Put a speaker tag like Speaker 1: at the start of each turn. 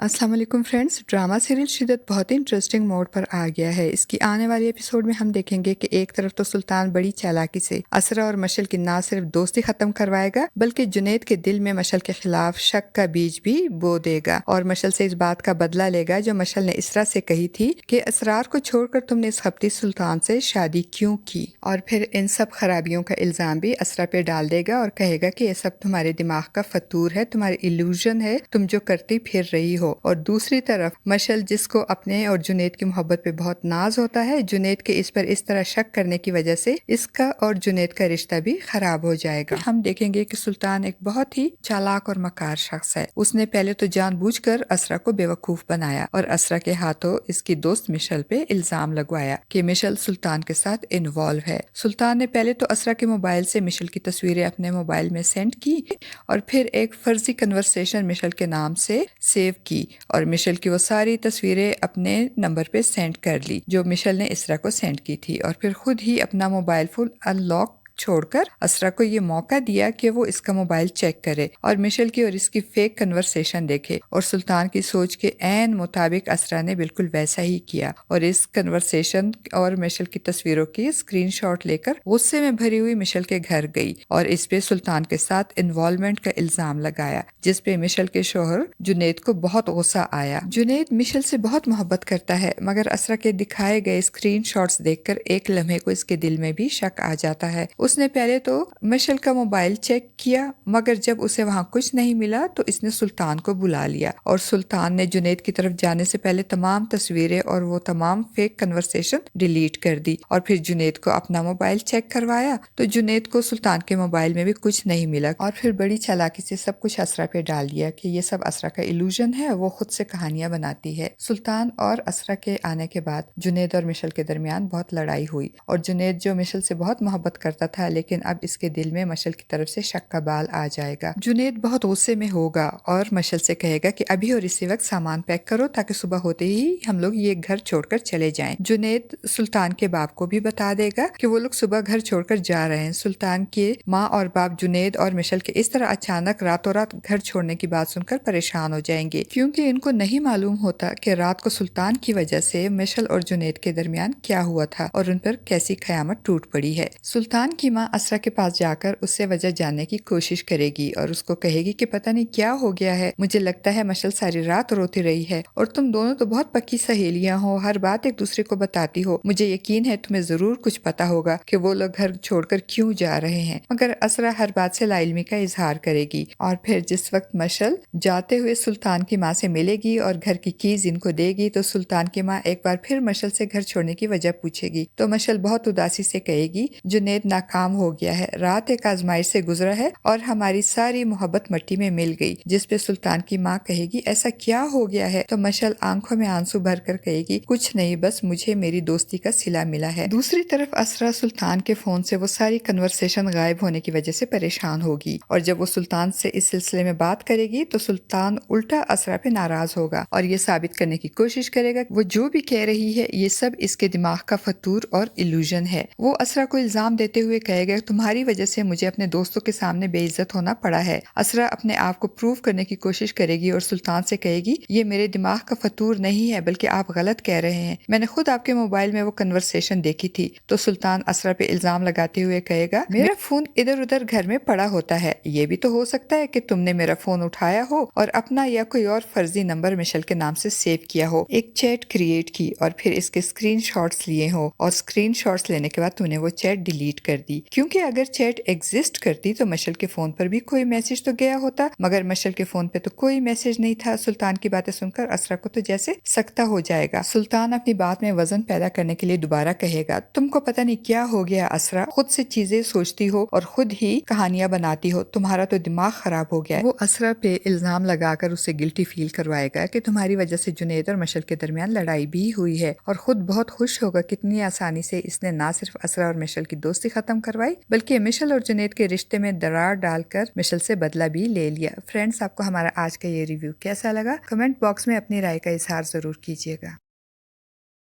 Speaker 1: अस्सलाम वालेकुम friends. Drama serial शिद्दत बहुत ही इंटरेस्टिंग मोड पर आ गया है। इसकी आने वाली एपिसोड में हम देखेंगे कि एक तरफ तो सुल्तान बड़ी चालाकी से असरा और मशल की ना सिर्फ दोस्ती खत्म करवाएगा बल्कि जुनैद के दिल में मशल के खिलाफ शक का बीज भी बो देगा और मशल से इस बात का बदला लेगा जो मशल ने इसरा से कही थी कि असरार को छोड़कर तुमने इस खपती सुल्तान से शादी क्यों की। और फिर इन सब खराबियों का इल्जाम भी असरा पे डाल देगा और कहेगा कि ये सब तुम्हारे दिमाग का फतूर है, तुम्हारी इल्यूजन है, तुम जो करती फिर रही हो। और दूसरी तरफ मशल जिसको अपने और जुनैद की मोहब्बत पे बहुत नाज होता है, जुनैद के इस पर इस तरह शक करने की वजह से इसका और जुनैद का रिश्ता भी खराब हो जाएगा। हम देखेंगे कि सुल्तान एक बहुत ही चालाक और मकार शख्स है। उसने पहले तो जानबूझकर असरा को बेवकूफ बनाया और असरा के हाथों इसकी दोस्त मिशल पे इल्जाम लगवाया कि मिशल सुल्तान के साथ इन्वॉल्व है। सुल्तान ने पहले तो असरा के मोबाइल से मिशल की तस्वीरें अपने मोबाइल में सेंड की और फिर एक फर्जी कन्वर्सेशन मिशल के नाम से सेव की और मिशेल की वो सारी तस्वीरें अपने नंबर पे सेंड कर ली जो मिशेल ने इसरा को सेंड की थी और फिर खुद ही अपना मोबाइल फोन अनलॉक छोड़कर असरा को ये मौका दिया कि वो इसका मोबाइल चेक करे और मिशेल की और इसकी फेक कन्वर्सेशन देखे और सुल्तान की सोच के ऐन मुताबिक असरा ने बिल्कुल वैसा ही किया और इस कन्वर्सेशन और मिशेल की तस्वीरों की स्क्रीनशॉट लेकर गुस्से में भरी हुई मिशेल के घर गई और इस पे सुल्तान के साथ इन्वॉल्वमेंट का इल्जाम लगाया जिस पे मिशेल के शोहर जुनैद को बहुत गुस्सा आया। जुनैद मिशेल से बहुत मोहब्बत करता है मगर असरा के दिखाए गए स्क्रीनशॉट्स देखकर एक लम्हे को इसके दिल में भी शक आ जाता है। उसने पहले तो मिशेल का मोबाइल चेक किया मगर जब उसे वहां कुछ नहीं मिला तो इसने सुल्तान को बुला लिया और सुल्तान ने जुनैद की तरफ जाने से पहले तमाम तस्वीरें और वो तमाम फेक कन्वर्सेशन डिलीट कर दी और फिर जुनैद को अपना मोबाइल चेक करवाया तो जुनैद को सुल्तान के मोबाइल में भी कुछ नहीं मिला और फिर बड़ी चालाकी से सब कुछ असरा पे डाल दिया कि ये सब असरा का इल्यूजन है, वो खुद से कहानियां बनाती है। सुल्तान और असरा के आने के बाद जुनैद और मिशेल के दरमियान बहुत लड़ाई हुई और जुनैद जो मिशेल से बहुत मोहब्बत करता था लेकिन अब इसके दिल में मशल की तरफ से शक का बाल आ जाएगा। जुनैद बहुत गुस्से में होगा और मशल से कहेगा कि अभी और इसी वक्त सामान पैक करो ताकि सुबह होते ही हम लोग ये घर छोड़कर चले जाएं। जुनैद सुल्तान के बाप को भी बता देगा कि वो लोग सुबह घर छोड़कर जा रहे हैं। सुल्तान के माँ और बाप जुनैद और मिशेल के इस तरह अचानक रातों रात घर छोड़ने की बात सुनकर परेशान हो जाएंगे क्योंकि इनको नहीं मालूम होता कि रात को सुल्तान की वजह से मिशेल और जुनैद के दरमियान क्या हुआ था और उन पर कैसी कयामत टूट पड़ी है। सुल्तान की माँ असरा के पास जाकर उससे वजह जानने की कोशिश करेगी और उसको कहेगी कि पता नहीं क्या हो गया है, मुझे लगता है मशल सारी रात रोती रही है और तुम दोनों तो बहुत पक्की सहेलियां हो, हर बात एक दूसरे को बताती हो, मुझे यकीन है तुम्हें जरूर कुछ पता होगा कि वो लोग घर छोड़कर क्यों जा रहे हैं। मगर असरा हर बात से लाइल्मी का इजहार करेगी और फिर जिस वक्त मशल जाते हुए सुल्तान की माँ से मिलेगी और घर की कीज इनको देगी तो सुल्तान की माँ एक बार फिर मशल से घर छोड़ने की वजह पूछेगी तो मशल बहुत उदासी से कहेगी जुनैद नाकाम हो गया है, रात एक आजमाइश से गुजरा है और हमारी सारी मोहब्बत मट्टी में मिल गई। जिस पे सुल्तान की माँ कहेगी ऐसा क्या हो गया है तो मशल आंखों में आंसू भरकर कहेगी कुछ नहीं, बस मुझे मेरी दोस्ती का सिला मिला है। दूसरी तरफ असरा सुल्तान के फोन से वो सारी कन्वर्सेशन गायब होने की वजह से परेशान होगी और जब वो सुल्तान से इस सिलसिले में बात करेगी तो सुल्तान उल्टा असरा पे नाराज होगा और ये साबित करने की कोशिश करेगा वो जो भी कह रही है ये सब इसके दिमाग का फतूर और इल्यूजन है। वो असरा को इल्जाम देते हुए कहेगा तुम्हारी वजह से मुझे अपने दोस्तों के सामने बेइज्जत होना पड़ा है। असरा अपने आप को प्रूव करने की कोशिश करेगी और सुल्तान से कहेगी ये मेरे दिमाग का फतूर नहीं है बल्कि आप गलत कह रहे हैं, मैंने खुद आपके मोबाइल में वो कन्वर्सेशन देखी थी। तो सुल्तान असरा पे इल्जाम लगाते हुए कहेगा मेरा फोन इधर उधर घर में पड़ा होता है, ये भी तो हो सकता है कि तुमने मेरा फोन उठाया हो और अपना या कोई और फर्जी नंबर मिशेल के नाम से सेव किया हो, एक चैट क्रिएट की और फिर इसके स्क्रीनशॉट्स लिए हो और स्क्रीनशॉट्स लेने के बाद तूने वो चैट डिलीट कर दी क्योंकि अगर चैट एग्जिस्ट करती तो मिशेल के फोन पर भी कोई मैसेज तो गया होता मगर मिशेल के फोन पे तो कोई मैसेज नहीं था। सुल्तान की बातें सुनकर असरा को तो जैसे सकता हो जाएगा। सुल्तान अपनी बात में वजन पैदा करने के लिए दोबारा कहेगा तुमको पता नहीं क्या हो गया असरा, खुद से चीजें सोचती हो और खुद ही कहानियां बनाती हो, तुम्हारा तो दिमाग खराब हो गया है। वो असरा पे इल्जाम लगाकर उससे गिल्टी फील करवाएगा कि तुम्हारी वजह से जुनैद और मिशेल के दरमियान लड़ाई भी हुई है और खुद बहुत खुश होगा कितनी आसानी से इसने ना सिर्फ असरा और मिशेल की दोस्ती खत्म करवाई बल्कि मिशेल और जुनैद के रिश्ते में दरार डालकर मिशेल से बदला भी ले लिया। फ्रेंड्स, आपको हमारा आज का ये रिव्यू कैसा लगा? कमेंट बॉक्स में अपनी राय का इजहार जरूर कीजिएगा।